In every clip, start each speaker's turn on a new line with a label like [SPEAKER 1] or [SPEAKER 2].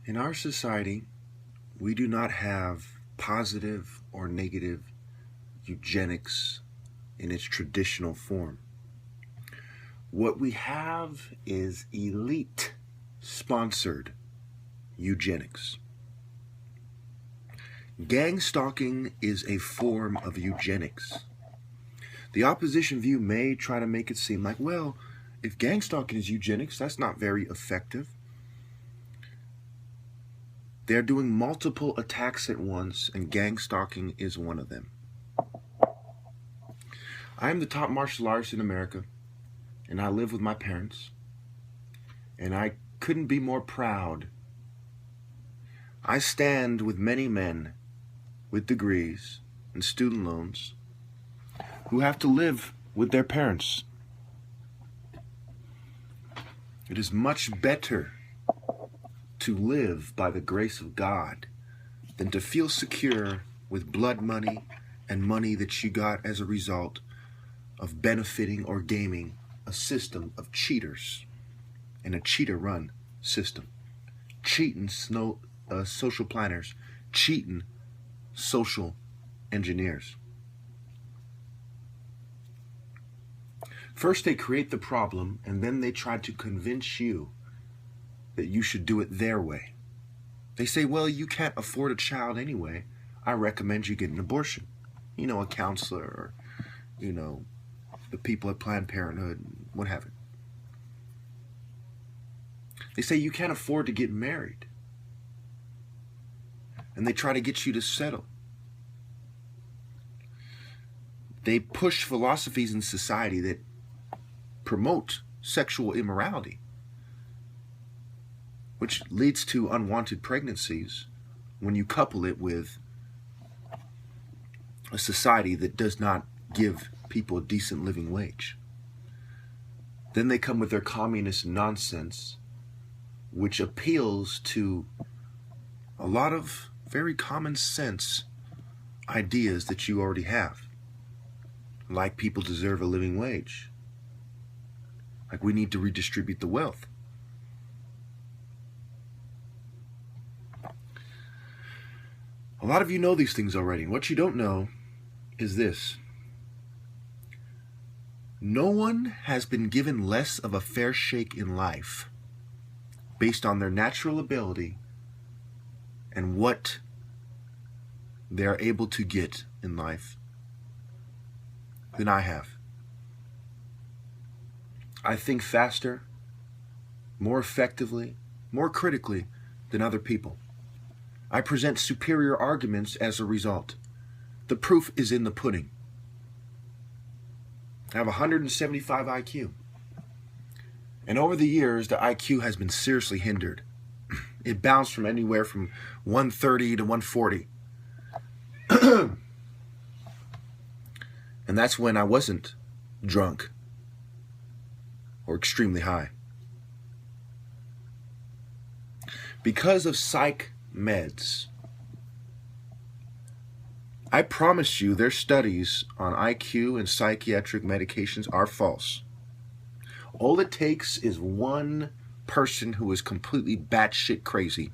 [SPEAKER 1] In our society, we do not have positive or negative eugenics in its traditional form. What we have is elite sponsored eugenics. Gang stalking is a form of eugenics. The opposition view may try to make it seem like, well, if gang stalking is eugenics, that's not very effective. They're doing multiple attacks at once, and gang stalking is one of them. I am the top martial artist in America, and I live with my parents, and I couldn't be more proud. I stand with many men with degrees and student loans who have to live with their parents. It is much better to live by the grace of God than to feel secure with blood money and money that you got as a result of benefiting or gaming a system of cheaters and a cheater-run system. Cheating social planners, cheating social engineers. First they create the problem, and then they try to convince you that you should do it their way. They say, well, you can't afford a child anyway. I recommend you get an abortion. A counselor, or, the people at Planned Parenthood, what have it. They say you can't afford to get married. And they try to get you to settle. They push philosophies in society that promote sexual immorality, which leads to unwanted pregnancies when you couple it with a society that does not give people a decent living wage. Then they come with their communist nonsense, which appeals to a lot of very common sense ideas that you already have. Like people deserve a living wage. Like we need to redistribute the wealth. A lot of you know these things already. What you don't know is this. No one has been given less of a fair shake in life based on their natural ability and what they're able to get in life than I have. I think faster, more effectively, more critically than other people. I present superior arguments as a result. The proof is in the pudding. I have 175 IQ. And over the years, the IQ has been seriously hindered. It bounced from anywhere from 130 to 140. And that's when I wasn't drunk or extremely high. Because of psych meds, I promise you their studies on IQ and psychiatric medications are false. All it takes is one person who is completely batshit crazy,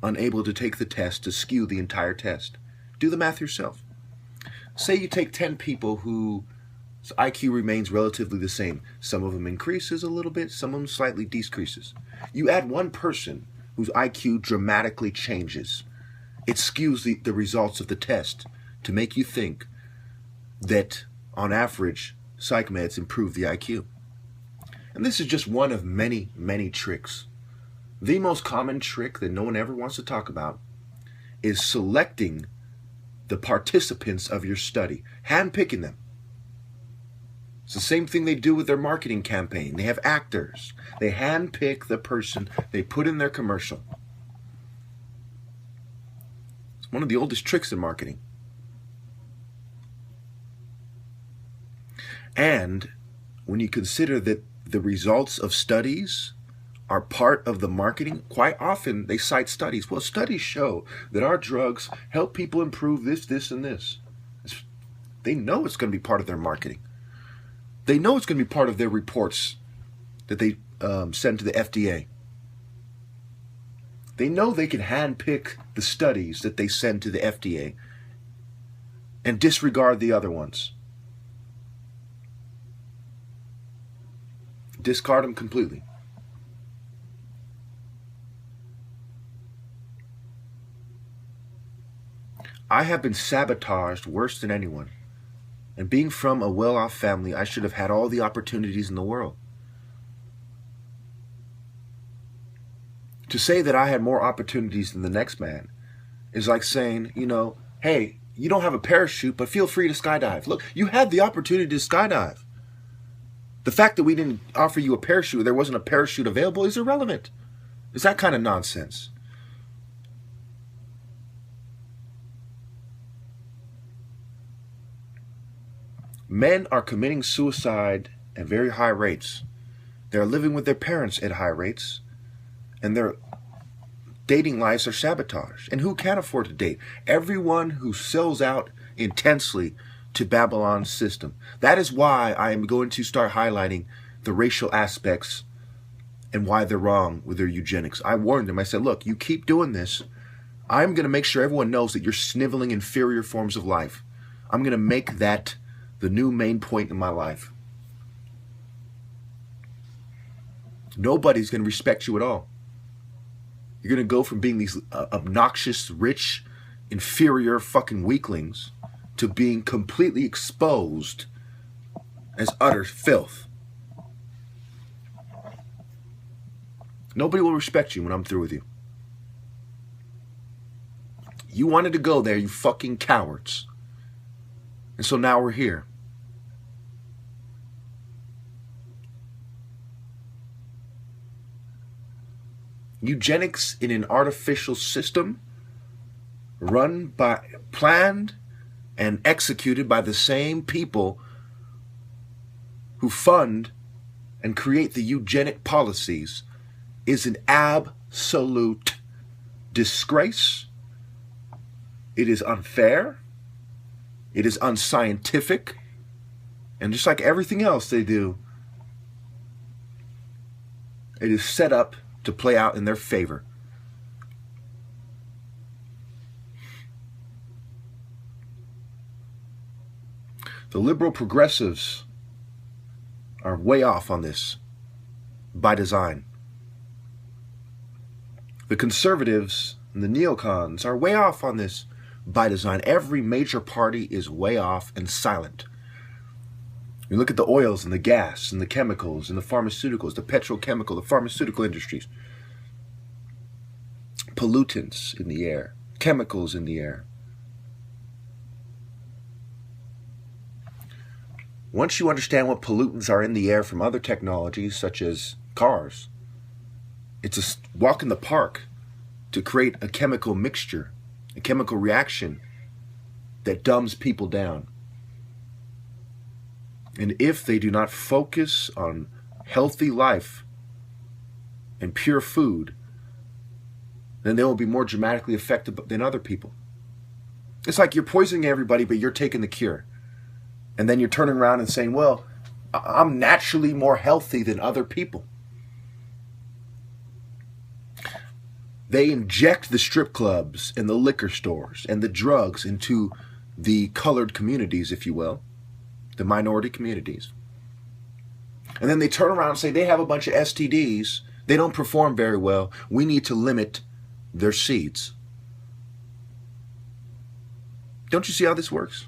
[SPEAKER 1] unable to take the test, to skew the entire test. Do the math yourself. Say you take 10 people whose IQ remains relatively the same. Some of them increases a little bit, some of them slightly decreases. You add one person whose IQ dramatically changes. It skews the results of the test to make you think that, on average, psych meds improve the IQ. And this is just one of many, many tricks. The most common trick that no one ever wants to talk about is selecting the participants of your study, handpicking them. It's the same thing they do with their marketing campaign. They have actors. They handpick the person they put in their commercial. It's one of the oldest tricks in marketing. And when you consider that the results of studies are part of the marketing, quite often they cite studies. Well, studies show that our drugs help people improve this, this, and this. They know it's going to be part of their marketing. They know it's going to be part of their reports that they send to the FDA. They know they can handpick the studies that they send to the FDA and disregard the other ones. Discard them completely. I have been sabotaged worse than anyone. And being from a well-off family, I should have had all the opportunities in the world. To say that I had more opportunities than the next man is like saying, you know, hey, you don't have a parachute, but feel free to skydive. Look, you had the opportunity to skydive. The fact that we didn't offer you a parachute, there wasn't a parachute available, is irrelevant. It's that kind of nonsense. Men are committing suicide at very high rates. They're living with their parents at high rates. And their dating lives are sabotaged. And who can't afford to date? Everyone who sells out intensely to Babylon's system. That is why I am going to start highlighting the racial aspects and why they're wrong with their eugenics. I warned them. I said, look, you keep doing this, I'm going to make sure everyone knows that you're sniveling inferior forms of life. I'm going to make that the new main point in my life. Nobody's going to respect you at all. You're going to go from being these obnoxious, rich, inferior fucking weaklings to being completely exposed as utter filth. Nobody will respect you when I'm through with you. You wanted to go there, you fucking cowards. And so now we're here. Eugenics in an artificial system run by, planned and executed by the same people who fund and create the eugenic policies is an absolute disgrace. It is unfair. It is unscientific. And just like everything else they do, it is set up to play out in their favor. The liberal progressives are way off on this by design. The conservatives and the neocons are way off on this by design. Every major party is way off and silent. You look at the oils and the gas and the chemicals and the pharmaceuticals, the petrochemical, the pharmaceutical industries. Pollutants in the air, chemicals in the air. Once you understand what pollutants are in the air from other technologies, such as cars, it's a walk in the park to create a chemical mixture, a chemical reaction that dumbs people down. And if they do not focus on healthy life and pure food, then they will be more dramatically affected than other people. It's like you're poisoning everybody, but you're taking the cure. And then you're turning around and saying, well, I'm naturally more healthy than other people. They inject the strip clubs and the liquor stores and the drugs into the colored communities, if you will, the minority communities. And then they turn around and say they have a bunch of STDs. They don't perform very well. We need to limit their seeds. Don't you see how this works?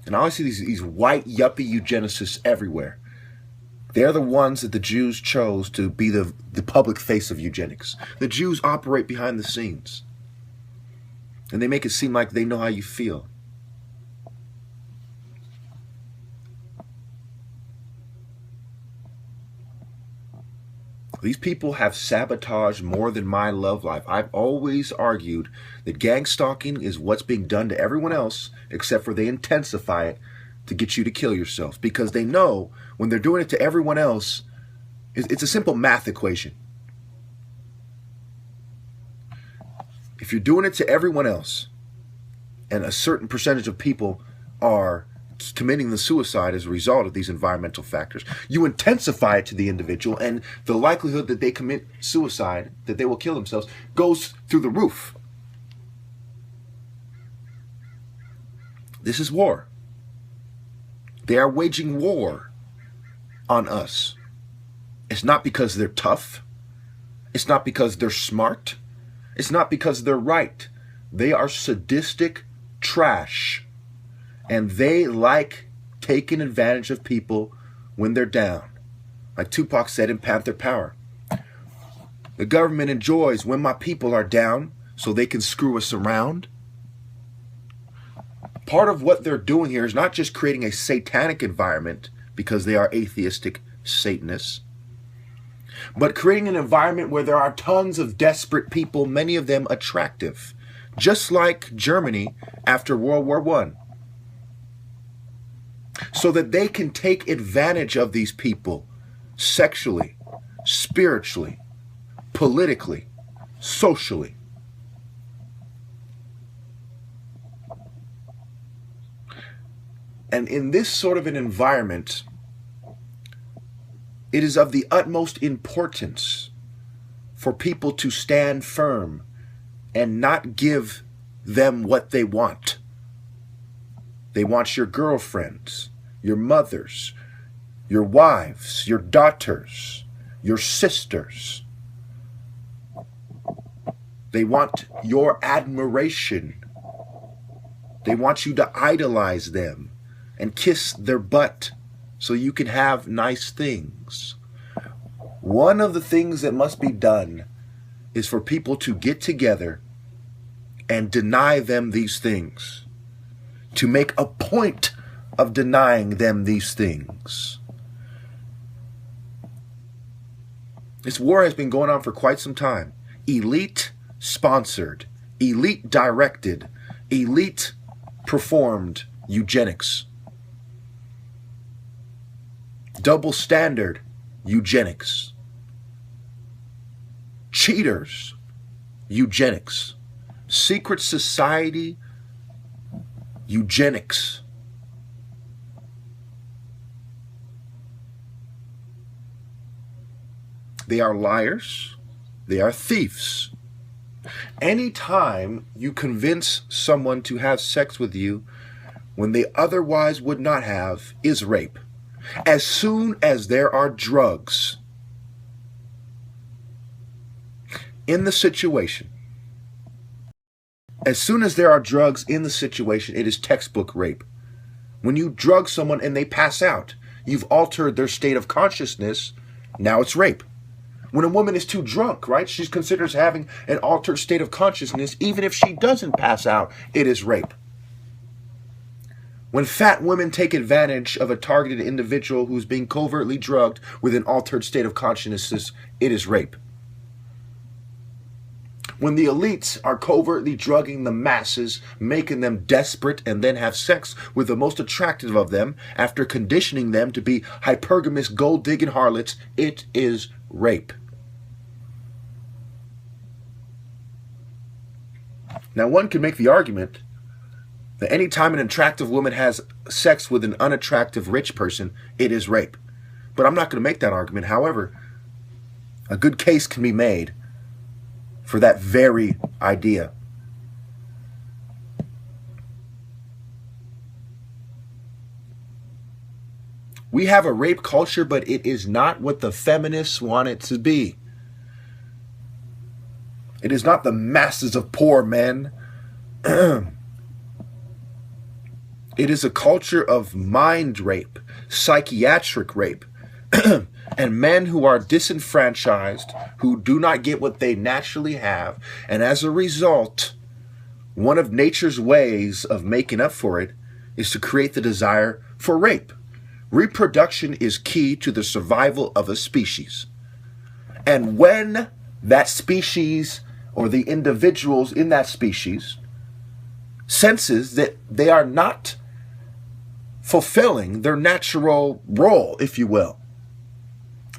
[SPEAKER 1] And I always see these white yuppie eugenicists everywhere. They're the ones that the Jews chose to be the public face of eugenics. The Jews operate behind the scenes. And they make it seem like they know how you feel. These people have sabotaged more than my love life. I've always argued that gang stalking is what's being done to everyone else, except for they intensify it to get you to kill yourself. Because they know when they're doing it to everyone else, it's a simple math equation. If you're doing it to everyone else, and a certain percentage of people are committing the suicide as a result of these environmental factors. You intensify it to the individual, and the likelihood that they commit suicide, that they will kill themselves, goes through the roof. This is war. They are waging war on us. It's not because they're tough. It's not because they're smart. It's not because they're right. They are sadistic trash. And they like taking advantage of people when they're down. Like Tupac said in Panther Power. The government enjoys when my people are down so they can screw us around. Part of what they're doing here is not just creating a satanic environment because they are atheistic Satanists, but creating an environment where there are tons of desperate people, many of them attractive, just like Germany after World War I, so that they can take advantage of these people sexually, spiritually, politically, socially. And in this sort of an environment, it is of the utmost importance for people to stand firm and not give them what they want. They want your girlfriends, your mothers, your wives, your daughters, your sisters. They want your admiration. They want you to idolize them and kiss their butt so you can have nice things. One of the things that must be done is for people to get together and deny them these things, to make a point of denying them these things. This war has been going on for quite some time. Elite sponsored, elite directed, elite performed eugenics. Double standard eugenics. Cheaters eugenics. Secret society eugenics. They are liars. They are thieves. Anytime you convince someone to have sex with you when they otherwise would not have is rape. As soon as there are drugs in the situation, it is textbook rape. When you drug someone and they pass out, you've altered their state of consciousness. Now it's rape. When a woman is too drunk, right, she's considered having an altered state of consciousness. Even if she doesn't pass out, it is rape. When fat women take advantage of a targeted individual who's being covertly drugged with an altered state of consciousness, it is rape. When the elites are covertly drugging the masses, making them desperate, and then have sex with the most attractive of them after conditioning them to be hypergamous gold-digging harlots, it is rape. Now, one can make the argument that any time an attractive woman has sex with an unattractive rich person, it is rape. But I'm not going to make that argument. However, a good case can be made for that very idea. We have a rape culture, but it is not what the feminists want it to be. It is not the masses of poor men. It is a culture of mind rape, psychiatric rape, and men who are disenfranchised, who do not get what they naturally have. And as a result, one of nature's ways of making up for it is to create the desire for rape. Reproduction is key to the survival of a species. And when that species or the individuals in that species senses that they are not fulfilling their natural role, if you will,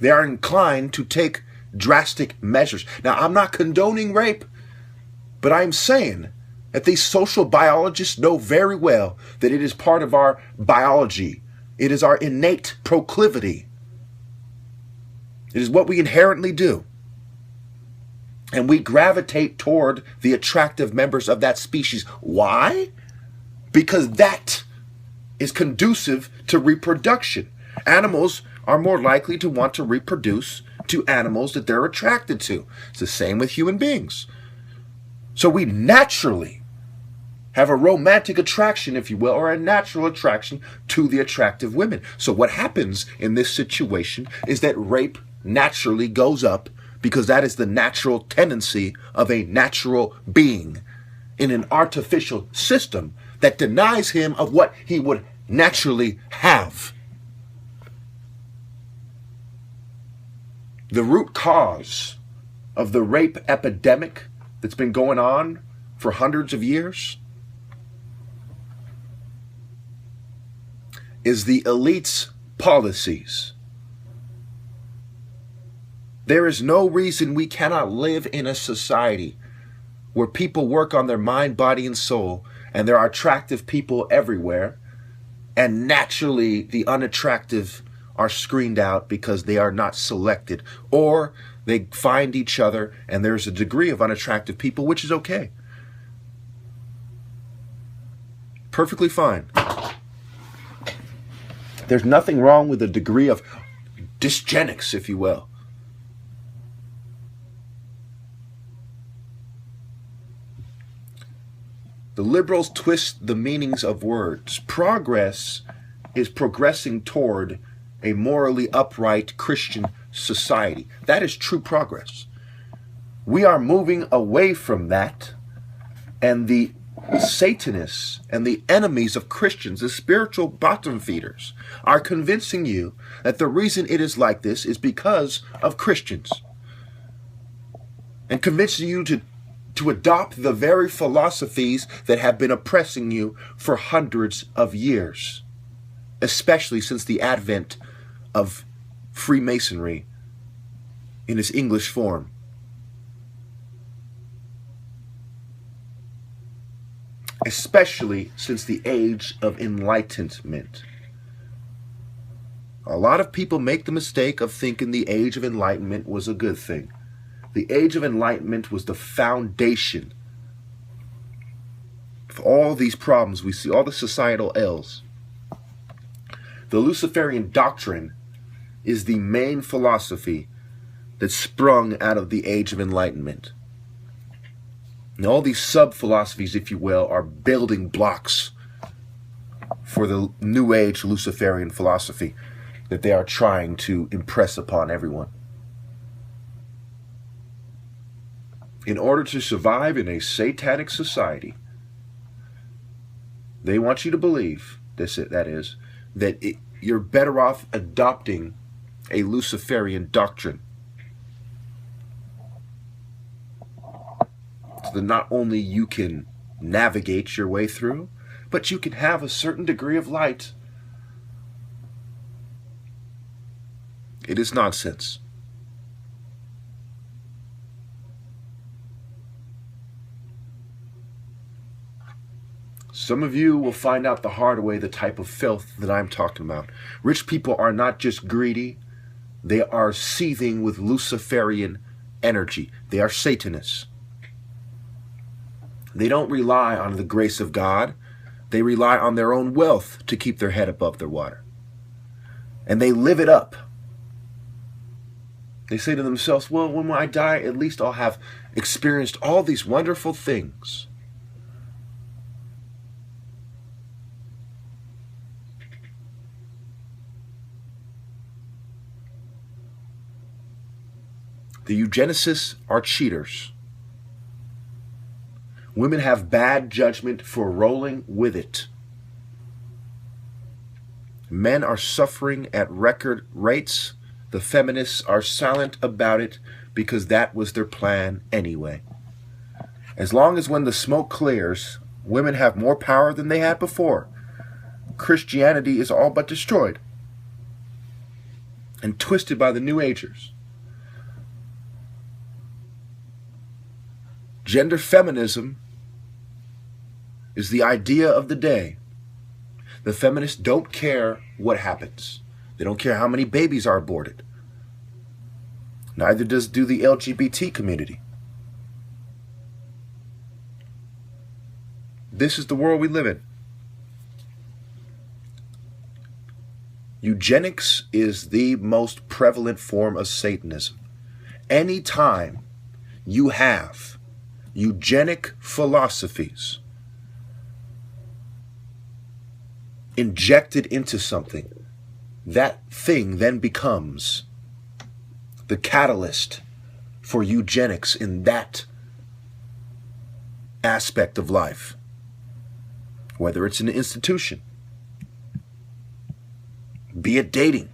[SPEAKER 1] they are inclined to take drastic measures. Now, I'm not condoning rape, but I'm saying That these social biologists know very well that it is part of our biology. It is our innate proclivity. It is what we inherently do. And we gravitate toward the attractive members of that species. Why? Because that is conducive to reproduction. Animals are more likely to want to reproduce to animals that they're attracted to. It's the same with human beings. So we naturally have a romantic attraction, if you will, or a natural attraction to the attractive women. So what happens in this situation is that rape naturally goes up, because that is the natural tendency of a natural being in an artificial system that denies him of what he would naturally have. The root cause of the rape epidemic that's been going on for hundreds of years is the elite's policies. There is no reason we cannot live in a society where people work on their mind, body, and soul, and there are attractive people everywhere, and naturally the unattractive are screened out because they are not selected, or they find each other and there's a degree of unattractive people, which is okay. Perfectly fine. There's nothing wrong with a degree of dysgenics, if you will. The liberals twist the meanings of words. Progress is progressing toward a morally upright Christian society. That is true progress. We are moving away from that, and the Satanists and the enemies of Christians, the spiritual bottom feeders, are convincing you that the reason it is like this is because of Christians, and convincing you to adopt the very philosophies that have been oppressing you for hundreds of years, especially since the advent of Freemasonry in its English form. Especially since the age of enlightenment. A lot of people make the mistake of thinking the age of enlightenment was a good thing. The age of enlightenment was the foundation for all these problems we see, all the societal ills. The Luciferian doctrine is the main philosophy that sprung out of the age of enlightenment. And all these sub-philosophies, if you will, are building blocks for the New Age Luciferian philosophy that they are trying to impress upon everyone. In order to survive in a satanic society, they want you to believe, that you're better off adopting a Luciferian doctrine. So that not only you can navigate your way through, but you can have a certain degree of light. It is nonsense. Some of you will find out the hard way the type of filth that I'm talking about. Rich people are not just greedy, they are seething with Luciferian energy. They are Satanists. They don't rely on the grace of God. They rely on their own wealth to keep their head above their water. And they live it up. They say to themselves, well, when I die, at least I'll have experienced all these wonderful things. The eugenicists are cheaters. Women have bad judgment for rolling with it. Men are suffering at record rates. The feminists are silent about it because that was their plan anyway. As long as when the smoke clears, women have more power than they had before, Christianity is all but destroyed and twisted by the New Agers. Gender feminism is the idea of the day. The feminists don't care what happens. They don't care how many babies are aborted. Neither do the LGBT community. This is the world we live in. Eugenics is the most prevalent form of Satanism. Anytime you have eugenic philosophies injected into something, that thing then becomes the catalyst for eugenics in that aspect of life. Whether it's an institution, be it dating,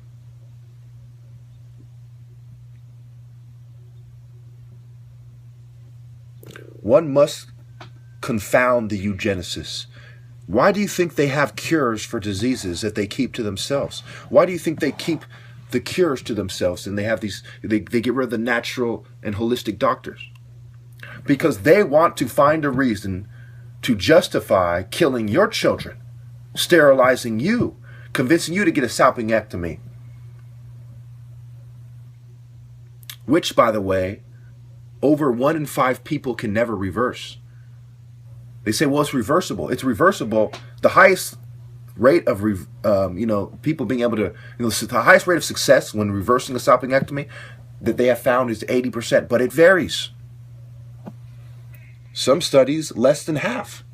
[SPEAKER 1] one must confound the eugenicists. Why do you think they have cures for diseases that they keep to themselves? Why do you think they keep the cures to themselves and they have these, they get rid of the natural and holistic doctors? Because they want to find a reason to justify killing your children, sterilizing you, convincing you to get a salpingectomy. Which, by the way, over 1 in 5 people can never reverse. They say, well, it's reversible. It's reversible. The highest rate of, people being able to, the highest rate of success when reversing a salpingectomy that they have found is 80%, but it varies. Some studies, less than half.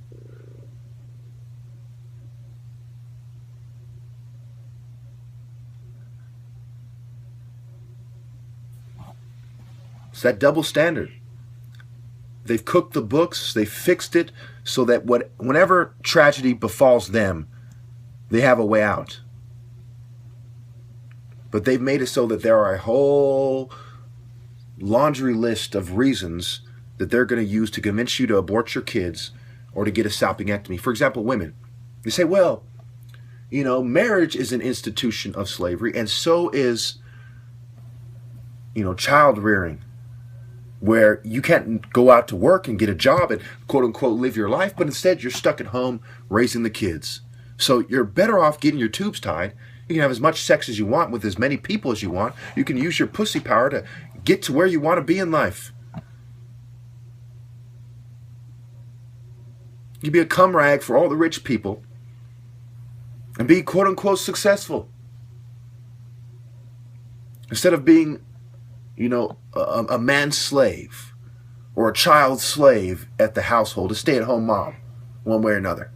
[SPEAKER 1] It's that double standard. They've cooked the books, they fixed it so that whenever tragedy befalls them, they have a way out. But they've made it so that there are a whole laundry list of reasons that they're going to use to convince you to abort your kids or to get a salpingectomy. For example, women. They say, well, marriage is an institution of slavery, and so is, child rearing, where you can't go out to work and get a job and quote unquote live your life, but instead you're stuck at home raising the kids. So you're better off getting your tubes tied. You can have as much sex as you want with as many people as you want. You can use your pussy power to get to where you want to be in life. You be a cum rag for all the rich people and be quote unquote successful. Instead of being, a man's slave or a child's slave at the household, a stay-at-home mom, one way or another.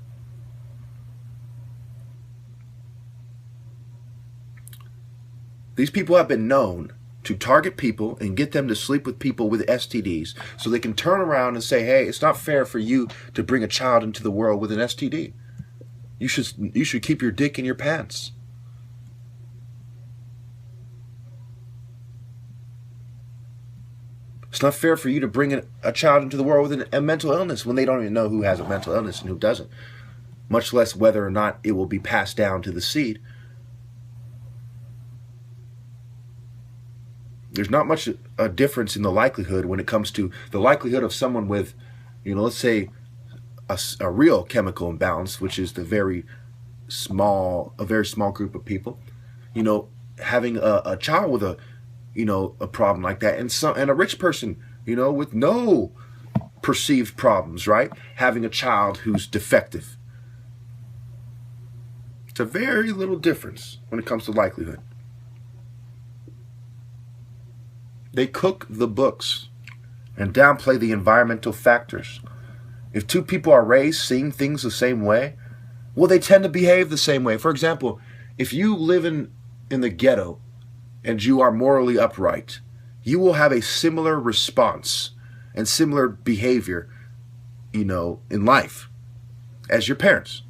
[SPEAKER 1] These people have been known to target people and get them to sleep with people with STDs so they can turn around and say, hey, it's not fair for you to bring a child into the world with an STD. You should keep your dick in your pants. It's not fair for you to bring a child into the world with a mental illness when they don't even know who has a mental illness and who doesn't, much less whether or not it will be passed down to the seed. There's not much a difference in the likelihood when it comes to the likelihood of someone with, let's say a real chemical imbalance, which is a very small group of people, having a child with a problem like that, and a rich person, with no perceived problems, right? Having a child who's defective. It's a very little difference when it comes to likelihood. They cook the books and downplay the environmental factors. If two people are raised seeing things the same way, well, they tend to behave the same way. For example, if you live in the ghetto and you are morally upright, you will have a similar response and similar behavior, in life as your parents.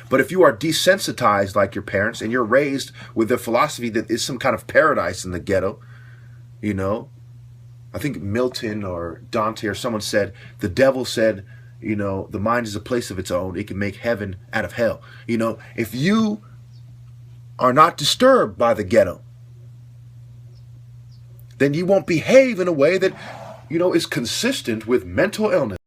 [SPEAKER 1] But if you are desensitized like your parents and you're raised with the philosophy that is some kind of paradise in the ghetto, I think Milton or Dante or someone said, the devil said, the mind is a place of its own. It can make heaven out of hell. If you are not disturbed by the ghetto, then you won't behave in a way that, is consistent with mental illness.